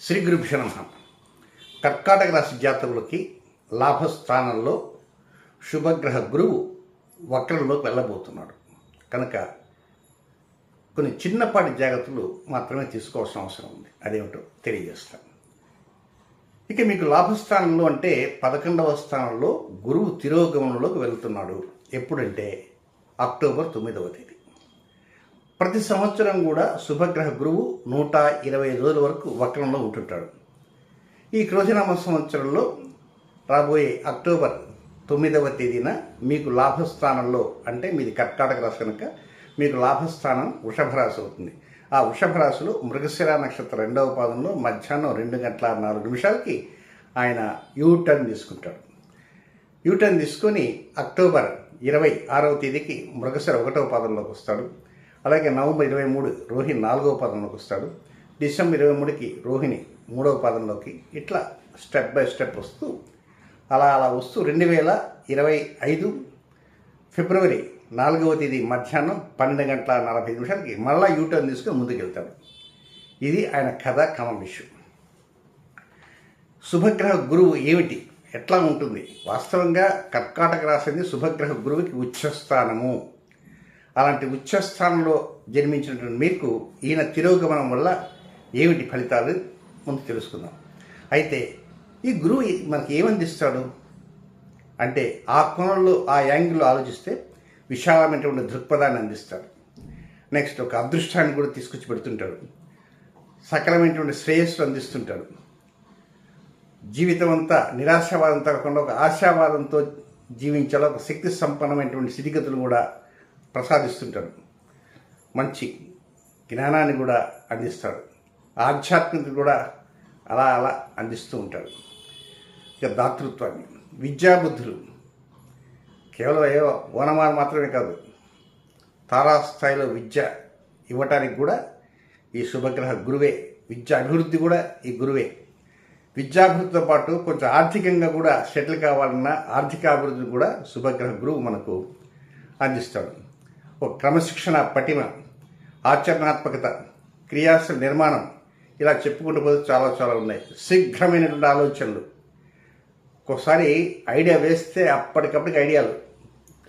శ్రీ గురుభ్యో నమః. కర్కాటక రాశి జాతకులకి లాభస్థానంలో శుభగ్రహ గురువు వక్రంలోకి వెళ్ళబోతున్నాడు కనుక కొన్ని చిన్నపాటి జాగ్రత్తలు మాత్రమే తీసుకోవాల్సిన అవసరం ఉంది. అదేమిటో తెలియజేస్తాను. ఇక మీకు లాభస్థానంలో అంటే 11వ స్థానంలో గురువు తిరోగమనంలోకి వెళ్తున్నాడు. ఎప్పుడంటే అక్టోబర్ 9వ తేదీ. ప్రతి సంవత్సరం కూడా శుభగ్రహ గురువు 120 రోజుల వరకు వక్రంలో ఉంటుంటాడు. ఈ క్రోధనామ సంవత్సరంలో రాబోయే అక్టోబర్ 9వ తేదీన మీకు లాభస్థానంలో అంటే మీది కర్కాటక రాశి కనుక మీకు లాభస్థానం వృషభ రాశి అవుతుంది. ఆ వృషభ రాశిలో మృగశిర నక్షత్రం 2వ పాదంలో మధ్యాహ్నం 2:04 ఆయన యూటర్న్ తీసుకుంటాడు. యూటర్న్ తీసుకొని అక్టోబర్ 26వ తేదీకి మృగశిర 1వ పాదంలోకి వస్తాడు. అలాగే నవంబర్ 23 రోహిణి 4వ పాదంలోకి వస్తాడు. డిసెంబర్ 23కి రోహిణి 3వ పాదంలోకి ఇట్లా స్టెప్ బై స్టెప్ వస్తూ అలా వస్తూ 2025 ఫిబ్రవరి 4వ తేదీ మధ్యాహ్నం 12:45 మళ్ళీ యూటర్న్ తీసుకుని ముందుకు వెళ్తాడు. ఇది ఆయన కథ విషయం. శుభగ్రహ గురువు ఏమిటి, ఎట్లా ఉంటుంది? వాస్తవంగా కర్కాటక రాశి శుభగ్రహ గురువుకి ఉచ్చస్థానము. అలాంటి ఉచ్చస్థానంలో జన్మించినటువంటి మీకు ఈయన తిరోగమనం వల్ల ఏమిటి ఫలితాలు ముందు తెలుసుకుందాం. అయితే ఈ గురువు మనకి ఏమందిస్తాడు అంటే ఆ కోణంలో ఆ యాంగిల్లో ఆలోచిస్తే విశాలమైనటువంటి దృక్పథాన్ని అందిస్తాడు. నెక్స్ట్ ఒక అదృష్టాన్ని కూడా తీసుకొచ్చి పెడుతుంటాడు. సకలమైనటువంటి శ్రేయస్సు అందిస్తుంటాడు. జీవితం అంతా నిరాశావాదంతో కాకుండా ఒక ఆశావాదంతో జీవించాలో ఒక శక్తి సంపన్నమైనటువంటి స్థితిగతులు కూడా ప్రసాదిస్తుంటాడు. మంచి జ్ఞానాన్ని కూడా అందిస్తాడు. ఆధ్యాత్మికత కూడా అలా అందిస్తూ ఉంటాడు. ఇక దాతృత్వాన్ని, విద్యాబుద్ధులు కేవలం ఏవో ఓనమాలు మాత్రమే కాదు, తారాస్థాయిలో విద్య ఇవ్వటానికి కూడా ఈ శుభగ్రహ గురువే. విద్య అభివృద్ధి కూడా ఈ గురువే. విద్యాభివృద్ధితో పాటు కొంచెం ఆర్థికంగా కూడా సెటిల్ కావాలన్నా ఆర్థిక అభివృద్ధిని కూడా శుభగ్రహ గురువు మనకు అందిస్తాడు. ఒక క్రమశిక్షణ, పటిమ, ఆచరణాత్మకత, క్రియాశీల నిర్మాణం, ఇలా చెప్పుకుంటూ పోతే చాలా ఉన్నాయి. శీఘ్రమైనటువంటి ఆలోచనలు. ఒక్కోసారి ఐడియా వేస్తే అప్పటికప్పటికి ఐడియాలు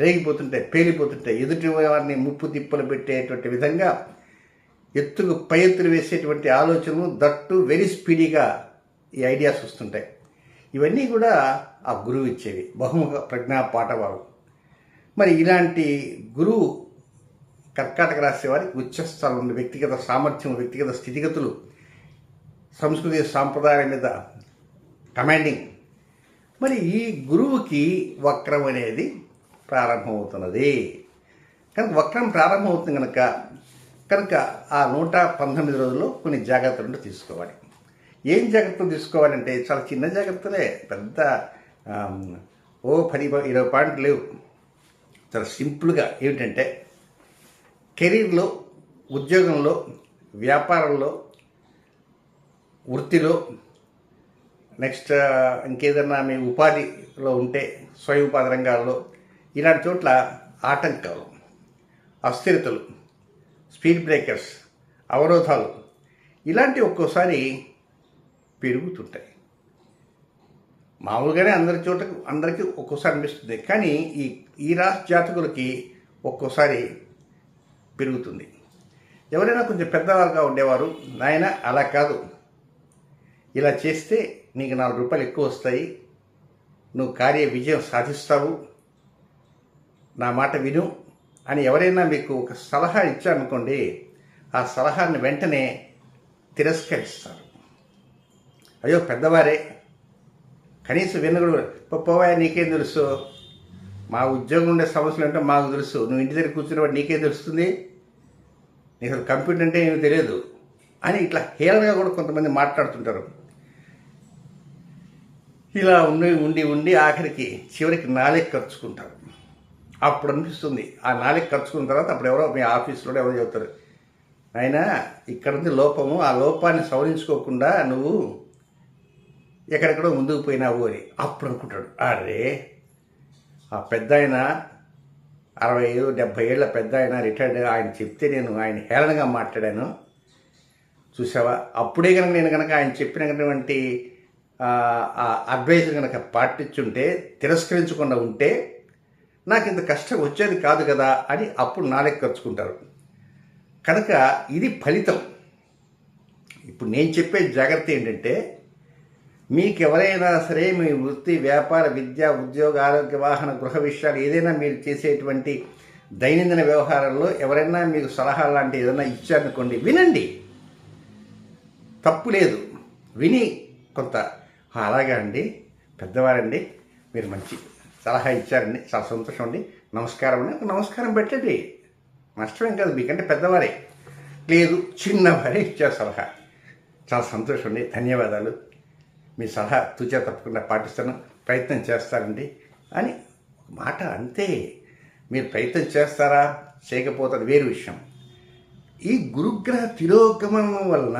రేగిపోతుంటాయి, పేలిపోతుంటాయి. ఎదుటి వారిని ముప్పు తిప్పలు పెట్టేటువంటి విధంగా ఎత్తుకు పై ఎత్తులు వేసేటువంటి ఆలోచనలు, దట్టు వెరీ స్పీడీగా ఈ ఐడియాస్ వస్తుంటాయి. ఇవన్నీ కూడా ఆ గురువు ఇచ్చేవి. బహుముఖ ప్రజ్ఞా పాఠవాలు. మరి ఇలాంటి గురువు కర్కాటక రాశి వారికి ఉచ్చస్థానం ఉంది. వ్యక్తిగత సామర్థ్యం, వ్యక్తిగత స్థితిగతులు, సంస్కృతి సాంప్రదాయాల మీద కమాండింగ్. మరి ఈ గురువుకి వక్రం అనేది ప్రారంభమవుతున్నది. కనుక వక్రం ప్రారంభమవుతుంది కనుక ఆ 119 రోజుల్లో కొన్ని జాగ్రత్తలు తీసుకోవాలి. ఏం జాగ్రత్తలు తీసుకోవాలంటే చాలా చిన్న జాగ్రత్తలే, పెద్ద 10-20 పాయింట్లు లేవు. చాలా సింపుల్గా ఏమిటంటే కెరీర్లో, ఉద్యోగంలో, వ్యాపారంలో, వృత్తిలో, నెక్స్ట్ ఇంకేదన్నా మీ ఉపాధిలో ఉంటే స్వయం ఉపాధి రంగాల్లో ఇలాంటి చోట్ల ఆటంకాలు, అస్థిరతలు, స్పీడ్ బ్రేకర్స్, అవరోధాలు ఇలాంటివి ఒక్కోసారి పెరుగుతుంటాయి. మామూలుగానే అందరికీ ఒక్కోసారి అనిపిస్తుంది. కానీ ఈ రాశి జాతకులకి ఒక్కోసారి పెరుగుతుంది. ఎవరైనా కొంచెం పెద్దవారుగా ఉండేవారు, నాయన అలా కాదు, ఇలా చేస్తే నీకు 4 రూపాయలు ఎక్కువ వస్తాయి, నువ్వు కార్య విజయం సాధిస్తావు, నా మాట విను అని ఎవరైనా మీకు ఒక సలహా ఇచ్చారనుకోండి, ఆ సలహాన్ని వెంటనే తిరస్కరిస్తారు. అయ్యో పెద్దవారే, కనీసం వినగడు, పోవా నీకేం తెలుసు, మా ఉద్యోగం ఉండే సమస్యలు అంటే మాకు తెలుసు, నువ్వు ఇంటి దగ్గర కూర్చున్నవాడు నీకేం తెలుస్తుంది, నీకు అసలు కంప్యూటర్ అంటే ఏమీ తెలియదు అని ఇట్లా హేళనగా కూడా కొంతమంది మాట్లాడుతుంటారు. ఇలా ఉండి ఆఖరికి చివరికి నాలుగు ఖర్చుకుంటారు. అప్పుడు అనిపిస్తుంది, ఆ నాలుగు ఖర్చుకున్న తర్వాత అప్పుడు ఎవరో మీ ఆఫీస్లో ఎవరో చెబుతారు, అయినా ఇక్కడ ఉంది లోపము, ఆ లోపాన్ని సవరించుకోకుండా నువ్వు ఎక్కడెక్కడో ముందుకు పోయినావు అని. అప్పుడు అనుకుంటాడు, అరే ఆ పెద్ద ఆయన 60-70 ఏళ్ళ పెద్ద ఆయన రిటైర్డ్, ఆయన చెప్తే నేను ఆయన హేళనగా మాట్లాడాను, చూసావా, అప్పుడే కనుక నేను కనుక ఆయన చెప్పినటువంటి అడ్వైస్ కనుక పాటించుంటే, తిరస్కరించకుండా ఉంటే నాకు ఇంత కష్టం వచ్చేది కాదు కదా అని అప్పుడు నాలెక్క ఖర్చుకుంటారు. కనుక ఇది ఫలితం. ఇప్పుడు నేను చెప్పే జాగ్రత్త ఏంటంటే, మీకు ఎవరైనా సరే మీ వృత్తి, వ్యాపార, విద్య, ఉద్యోగ, ఆరోగ్య, వాహన, గృహ విషయాలు ఏదైనా మీరు చేసేటువంటి దైనందిన వ్యవహారాల్లో ఎవరైనా మీకు సలహా లాంటి ఏదైనా ఇచ్చారనుకోండి, వినండి, తప్పు లేదు. విని కొంత అలాగా అండి, పెద్దవారండి, మీరు మంచి సలహా ఇచ్చారండి, చాలా సంతోషం అండి, నమస్కారం అండి, నమస్కారం పెట్టండి, నష్టమేం కాదు, మీకంటే పెద్దవారే. లేదు, చిన్నవారే ఇచ్చారు సలహా, చాలా సంతోషం అండి, ధన్యవాదాలు, మీ సలహా తూచా తప్పకుండా పాటిస్తాను, ప్రయత్నం చేస్తారండి అని మాట అంతే. మీరు ప్రయత్నం చేస్తారా చేయకపోతే అది వేరు విషయం. ఈ గురుగ్రహ తిరోగమనం వలన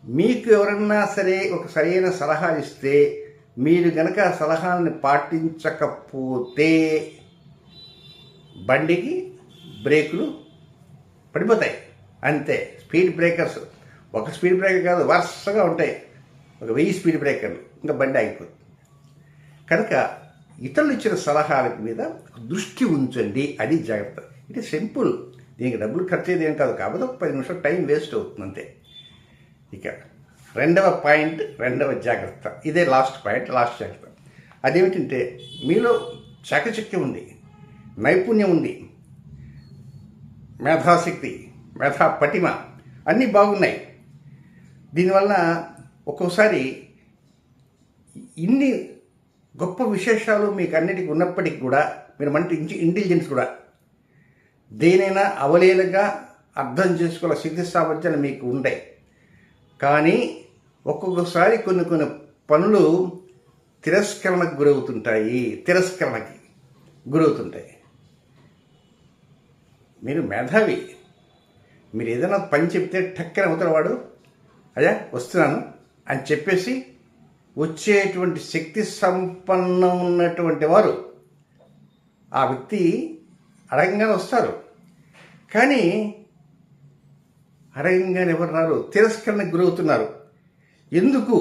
మీకు ఎవరన్నా సరే ఒక సరైన సలహా ఇస్తే మీరు గనక ఆ సలహాలను పాటించకపోతే బండికి బ్రేకులు పడిపోతాయి అంతే. స్పీడ్ బ్రేకర్స్, ఒక స్పీడ్ బ్రేకర్ కాదు, వరుసగా ఉంటాయి, ఒక 1000 స్పీడ్ బ్రేకర్లు, ఇంకా బండి ఆగిపోతుంది. కనుక ఇతరులు ఇచ్చిన సలహాల మీద దృష్టి ఉంచండి, అది జాగ్రత్త. ఇది సింపుల్, దీనికి డబ్బులు ఖర్చు అయ్యేది ఏం కాదు, కాకపోతే ఒక 10 నిమిషాలు టైం వేస్ట్ అవుతుంది అంతే. ఇక రెండవ పాయింట్, రెండవ జాగ్రత్త, ఇదే లాస్ట్ పాయింట్, లాస్ట్ జాగ్రత్త. అదేమిటంటే, మీలో చాకచక్యం ఉంది, నైపుణ్యం ఉంది, మేధాశక్తి, మేధా పటిమ అన్నీ బాగున్నాయి. దీనివల్ల ఒక్కోసారి ఇన్ని గొప్ప విశేషాలు మీకు అన్నిటికీ ఉన్నప్పటికీ కూడా మీరు మంచి ఇంటెలిజెన్స్ కూడా దేనైనా అవలేలుగా అర్థం చేసుకోగల శక్తి సామర్థ్యాలు మీకు ఉంటాయి. కానీ ఒక్కొక్కసారి కొన్ని పనులు తిరస్కరణకు గురవుతుంటాయి. మీరు మేధావి, మీరు ఏదైనా పని చెప్తే టక్కన అవుతాడు వాడు, అయ్యా వస్తున్నాను అని చెప్పేసి వచ్చేటువంటి శక్తి సంపన్నం ఉన్నటువంటి వారు ఆ వ్యక్తి అడగంగానే వస్తారు. కానీ అడగంగానే ఎవరు రారు, తిరస్కరణకు గురవుతున్నారు. ఎందుకు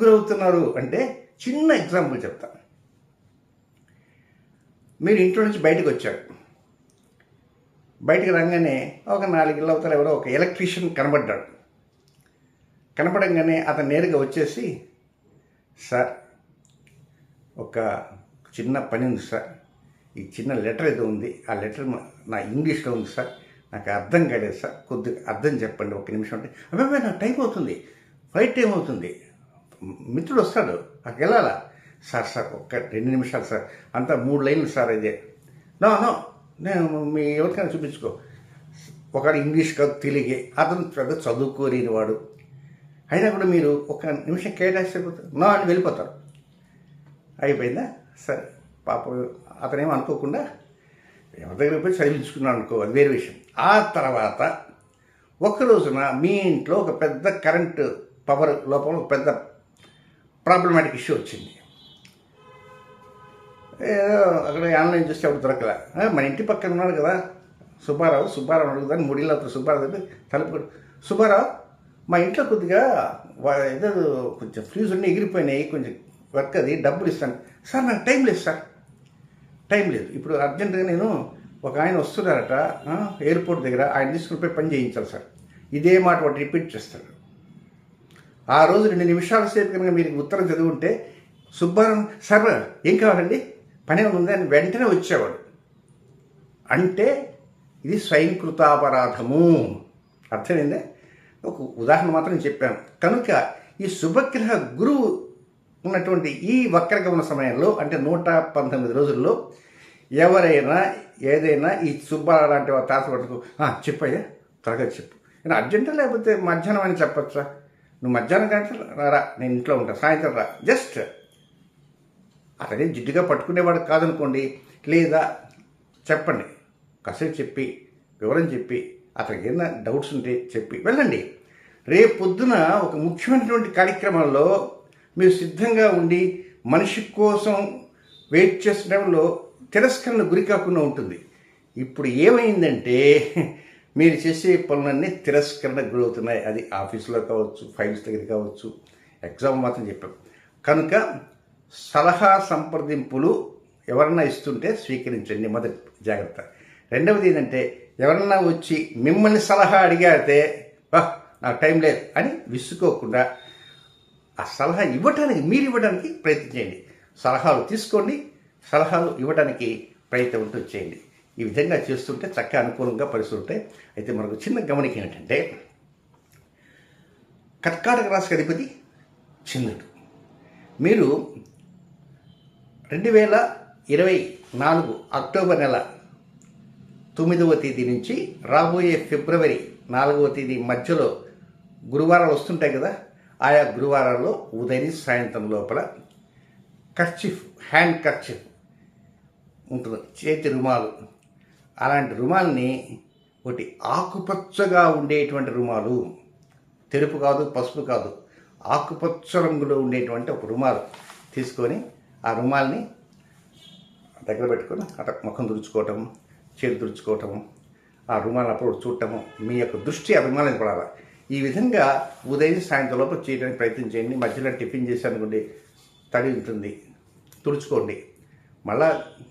గురవుతున్నారు అంటే, చిన్న ఎగ్జాంపుల్ చెప్తాను. మీరు ఇంట్లో నుంచి బయటకు వచ్చారు, బయటకు రాగానే ఒక 4 ఇళ్ళ అవతల ఎవరో ఒక ఎలక్ట్రీషియన్ కనపడంగానే అతను నేరుగా వచ్చేసి, సార్ ఒక చిన్న పని ఉంది సార్, ఈ చిన్న లెటర్ ఏదో ఉంది, ఆ లెటర్ నా ఇంగ్లీష్లో ఉంది సార్, నాకు అర్థం కాలేదు సార్, కొద్దిగా అర్థం చెప్పండి, 1 నిమిషం అంటే, అబ్బాయి నాకు టైం అవుతుంది, ఫ్లైట్ టైం అవుతుంది, మిత్రుడు వస్తాడు, నాకు వెళ్ళాలా సార్, ఒక్క 2 నిమిషాలు సార్, అంతా 3 లైన్లు సార్, ఇదే నో నేను మీ ఎవరికైనా చూపించుకో. ఒకడు ఇంగ్లీష్ కాదు, తెలుగే, అతను పెద్ద చదువుకోలేని వాడు, అయినా కూడా మీరు 1 నిమిషం కేటాయిపోతారు, నో అని వెళ్ళిపోతారు. అయిపోయిందా సరే, పాపం అతనేమో అనుకోకుండా ఎవరి దగ్గర పోయి చదివించుకున్నాడు అనుకో, అది వేరే విషయం. ఆ తర్వాత ఒక రోజున మీ ఇంట్లో ఒక పెద్ద కరెంటు పవర్ లోపల ఒక పెద్ద ప్రాబ్లమాటిక్ ఇష్యూ వచ్చింది. ఏదో అక్కడ ఆన్లైన్ చూస్తే అప్పుడు దొరకలే. మన ఇంటి పక్కన ఉన్నాడు కదా సుబ్బారావు అడుగుదాన్ని 3 ఇళ్ళు అవుతుంది. సుబ్బారావు తలుపు, సుబ్బారావు మా ఇంట్లో కొద్దిగా ఏదో కొంచెం ఫ్యూజ్ ఉండి ఎగిరిపోయినాయి, కొంచెం వర్క్ అది, డబ్బులు ఇస్తాను సార్. నాకు టైం లేదు సార్, టైం లేదు, ఇప్పుడు అర్జెంటుగా నేను ఒక ఆయన వస్తున్నారట ఎయిర్పోర్ట్ దగ్గర, ఆయన తీసుకుని పోయి పని చేయించాలి సార్. ఇదే మాట వాడు రిపీట్ చేస్తాడు. ఆ రోజు 2 నిమిషాల సేపు కనుక మీరు ఉత్తరం చదివి సుబ్బారావు సార్ ఏం కావాలండి, పని ఉంది అని వెంటనే వచ్చేవాడు. అంటే ఇది స్వయంకృతాపరాధము, అర్థమైందే. ఒక ఉదాహరణ మాత్రం చెప్పాను. కనుక ఈ శుభగ్రహ గురువు ఉన్నటువంటి ఈ వక్రగమన సమయంలో, అంటే 119 రోజుల్లో ఎవరైనా ఏదైనా ఈ సుబ్బారావు లాంటి తాత పట్టుకు చెప్పయ్యా త్వరగా చెప్పు, నేను అర్జెంటా లేకపోతే మధ్యాహ్నం అని చెప్పచ్చా, నువ్వు మధ్యాహ్నం కంటే రా, నేను ఇంట్లో ఉంటా, సాయంత్రం రా, జస్ట్ అతనే జిడ్డుగా పట్టుకునేవాడు కాదనుకోండి, లేదా చెప్పండి, కాసేపు చెప్పి వివరం చెప్పి అతనికి ఏదైనా డౌట్స్ ఉంటే చెప్పి వెళ్ళండి. రేపు పొద్దున ఒక ముఖ్యమైనటువంటి కార్యక్రమాల్లో మీరు సిద్ధంగా ఉండి మనిషి కోసం వెయిట్ చేసే టైంలో తిరస్కరణ గురి కాకుండా ఉంటుంది. ఇప్పుడు ఏమైందంటే మీరు చేసే పనులన్నీ తిరస్కరణకు గురవుతున్నాయి. అది ఆఫీసులో కావచ్చు, ఫైల్స్ దగ్గర కావచ్చు, ఎగ్జామ్ మాత్రం చెప్పాం. కనుక సలహా సంప్రదింపులు ఎవరన్నా ఇస్తుంటే స్వీకరించండి, మొదటి జాగ్రత్త. రెండవది ఏంటంటే, ఎవరన్నా వచ్చి మిమ్మల్ని సలహా అడిగితే నాకు టైం లేదు అని విసుక్కోకుండా ఆ సలహా మీరు ఇవ్వడానికి ప్రయత్నించండి. సలహాలు తీసుకోండి, సలహాలు ఇవ్వడానికి ప్రయత్నం చేయండి. ఈ విధంగా చేస్తుంటే చక్కగా అనుకూలంగా పరిస్థితులు ఉంటాయి. అయితే మనకు చిన్న గమనిక ఏంటంటే, కర్కాటక రాశికి అధిపతి చంద్రుడు. మీరు 2024 అక్టోబర్ నెల 9వ తేదీ నుంచి రాబోయే ఫిబ్రవరి 4వ తేదీ మధ్యలో గురువారాలు వస్తుంటాయి కదా, ఆయా గురువారాల్లో ఉదయం సాయంత్రం లోపల హ్యాండ్ కర్చీఫ్ ఉంటుంది, చేతి రుమాలు. అలాంటి రుమాల్ని ఒకటి ఆకుపచ్చగా ఉండేటువంటి రుమాలు, తెలుపు కాదు, పసుపు కాదు, ఆకుపచ్చ రంగులో ఉండేటువంటి ఒక రుమాలు తీసుకొని ఆ రుమాల్ని దగ్గర పెట్టుకొని అట్లా ముఖం తుడుచుకోవటం, చేతి తుడుచుకోవటం, ఆ రుమాలు అప్పుడు చూడటము, మీ యొక్క దృష్టి ఆ రుమాల మీద పడాలి. ఈ విధంగా ఉదయం సాయంత్రం లోపల చేయడానికి ప్రయత్నం చేయండి. మధ్యలో టిఫిన్ చేశానుకోండి, తడి ఉంటుంది, తుడుచుకోండి, మళ్ళా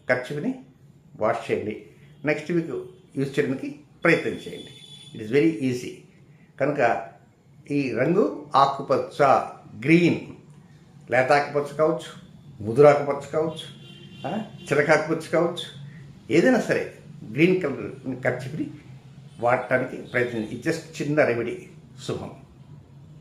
ఖర్చుని వాష్ చేయండి, నెక్స్ట్ వీక్ యూజ్ చేయడానికి ప్రయత్నం చేయండి. It is very easy. కనుక ఈ రంగు ఆకుపచ్చ, గ్రీన్, లేత ఆకుపచ్చ కావచ్చు, ముదురు ఆకుపచ్చ కావచ్చు, చిలకాకుపచ్చ కావచ్చు, ఏదైనా సరే గ్రీన్ కలర్ ఖర్చుని వాడటానికి ప్రయత్నం. ఇది జస్ట్ చిన్న రెమెడీ. శుభం.